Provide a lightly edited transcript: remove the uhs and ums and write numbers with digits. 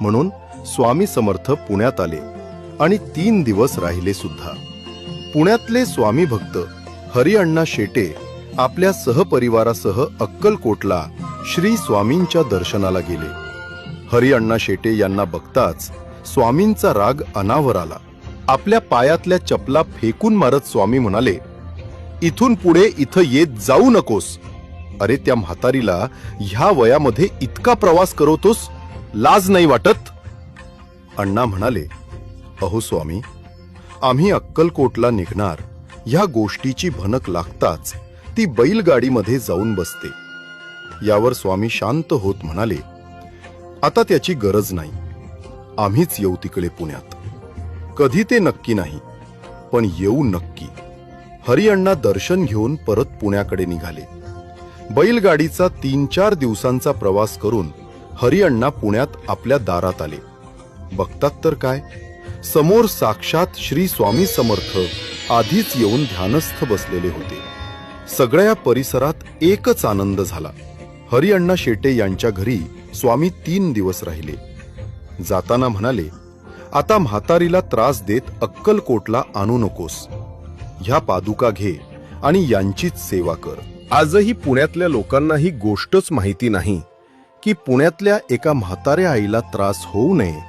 म्हणून स्वामी समर्थ पुण्यात आले आणि 3 दिवस राहिले सुद्धा. पुण्यातले स्वामी भक्त हरिअण्णा शेटे आपल्या सहपरिवारासह अक्कलकोटला श्री स्वामींच्या दर्शनाला गेले. हरिअण्णा शेटे यांना बघताच स्वामींचा राग अनावर आला. आपल्या पायातल्या चपला फेकून मारत स्वामी म्हणाले, इथून पुढे इथं येत जाऊ नकोस. अरे, त्या म्हातारीला ह्या वयामध्ये इतका प्रवास करवतोस, लाज नाही वाटत? अण्णा म्हणाले, अहो स्वामी, आम्ही अक्कलकोटला निघणार ह्या गोष्टीची भनक लागताच ती बैलगाडीमध्ये जाऊन बसते. यावर स्वामी शांत होत म्हणाले, आता त्याची गरज नाही. आम्हीच येऊ तिकडे पुण्यात. कधी ते नक्की नाही, पण येऊ नक्की. हरिअण्णा दर्शन घेऊन परत पुण्याकडे निघाले. बैलगाडीचा 3-4 दिवसांचा प्रवास करून हरिअण्णा पुण्यात आपल्या दारात आले. बघतात तर काय, समोर साक्षात श्री स्वामी समर्थ आधीच येऊन ध्यानस्थ बसलेले होते. सगळ्या परिसरात एकच आनंद झाला. हरिअण्णा शेटे यांच्या घरी स्वामी 3 दिवस राहिले. जाताना म्हणाले, आता म्हातारीला त्रास देत अक्कलकोटला आणू नकोस. ह्या पादुका घे आणि यांचीच सेवा कर. आजही पुण्यातल्या लोकांना ही गोष्टच माहिती नाही की पुण्यातल्या एका म्हाताऱ्या आईला त्रास होऊ नये